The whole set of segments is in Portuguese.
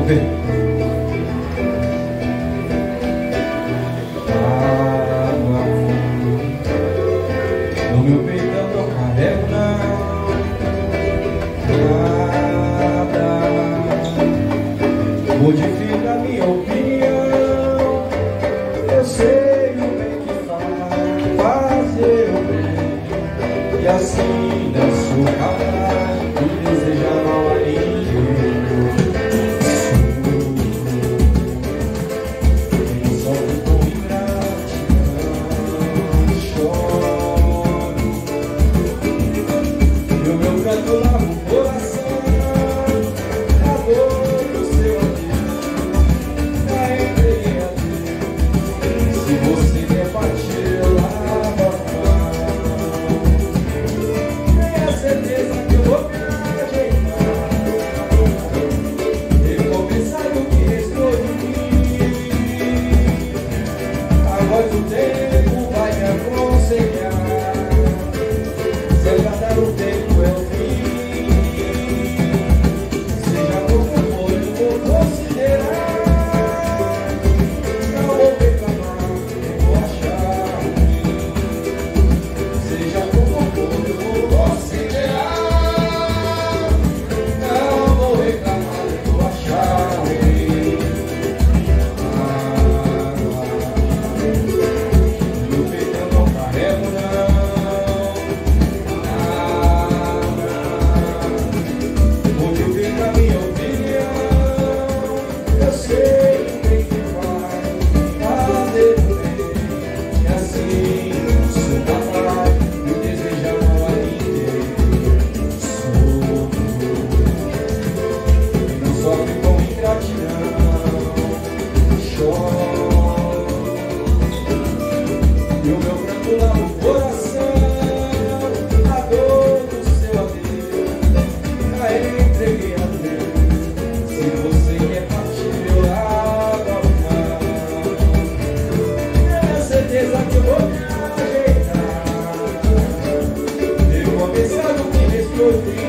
ver. Água no meu peito eu não carrego nada, modifica minha opinião. Eu sei o bem que faz fazer o bem, e assim não sou capaz de desejar mal a ninguém. Quem sofre com ingratidão choro, e o meu canto lava o coração. A dor do seu adeus já entreguei a Deus. Se você quer partir, eu lavo a mão. Tenha certeza que eu vou me ajeitar, recomeçar do que restou de mim. A voz do tempo vai me aconselhar, se agradar o tempo é o fim. Seja como for, eu vou considerar. Não vou reclamar, nem vou achar ruim. Seja como for, eu vou considerar. Não vou reclamar, nem vou achar ruim. Meu peito eu não carrego não. Modifica minha opinião. Eu sei o bem que faz fazer o bem, e assim sou capaz de desejar mal a ninguém. Sou e não sofre com ingratidão, choro, e o meu pranto lava o coração. A dor do seu adeus já entreguei a Deus. Se você quer partir, eu lavo a mão. Tenha certeza que eu vou me ajeitar, recomeçar do que restou de mim.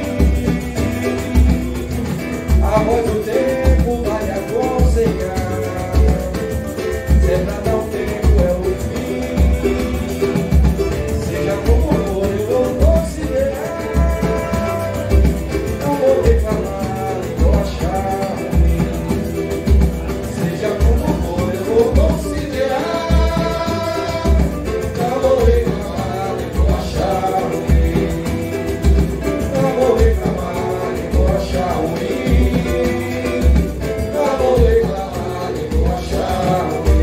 A voz do tempo vai me aconselhar, se é pra dar um tempo é o fim. Seja como for, eu vou considerar. Não vou reclamar, nem vou achar ruim. Seja como for, eu vou considerar. Não vou reclamar, nem vou achar ruim. Não vou reclamar, nem vou achar ruim. Não vou reclamar, nem vou achar ruim.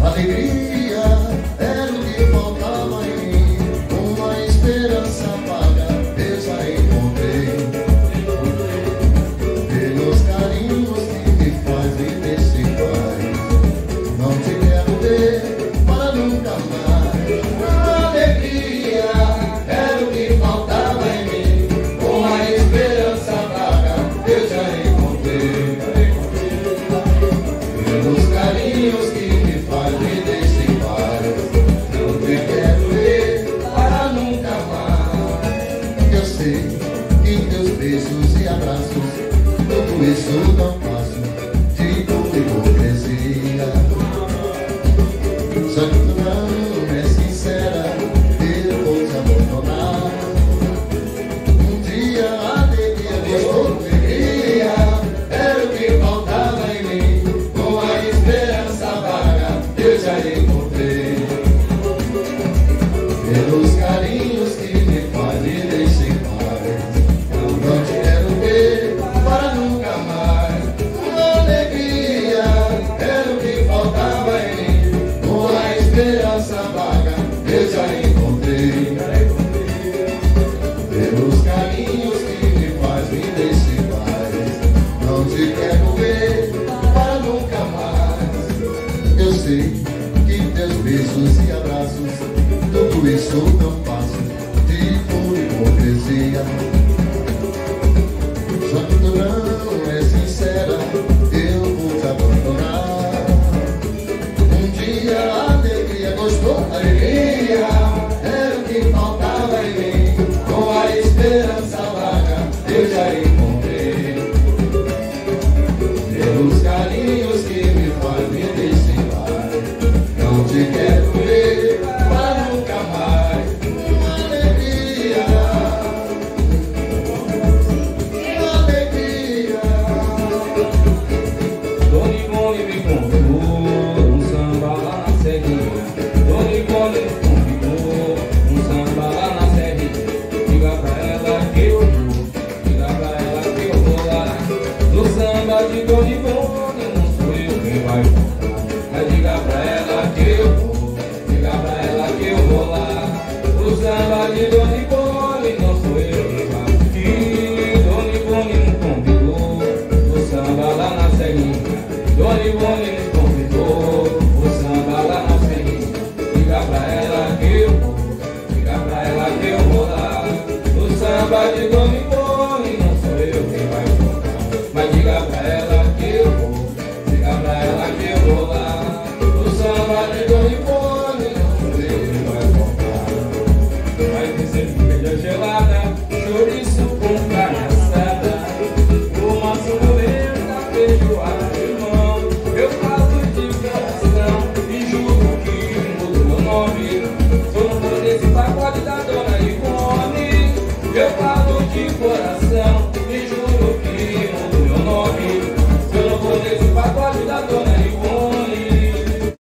Alegria era o que faltava em mim, uma esperança vaga eu já encontrei. Pelos carinhos que me fazem desse paz, não te quero ver para nunca mais. Alegria era o que faltava em mim, uma esperança vaga eu já encontrei. Pelos carinhos que me fazem desse paz, não te quero ver para nunca mais. Eu sei que teus beijos e abraços, tudo isso não passo de tua hipocrisia. Só que tu não é sincera, eu vou te abandonar. Um dia a alegria restou alegria, era o que faltava em mim, uma esperança vaga eu já encontrei. Pelos carinhos que me fazem deixar paz, eu não te quero ver para nunca mais. Uma alegria era o que faltava em mim, uma esperança vaga eu já encontrei. Pelos carinhos que me fazem deixar paz, não te quero ver para nunca mais. Eu sei que teus beijos e abraços, tudo isso não passo de pura hipocrisia. Só que tu não é sincera, eu vou te abandonar. samba de Domingone, não sou eu quem vai tocar. Mas diga pra ela que eu vou, diga pra ela que eu vou lá. O samba de Domingone, não sou eu quem vai tocar. Vai dizer cerveja gelada, chouriço com carne assada, uma sobremesa, feijoada de mão. Eu falo de coração e juro que mudo meu nome. Sou no desse pacote da dona Ivone. Eu falo de coração.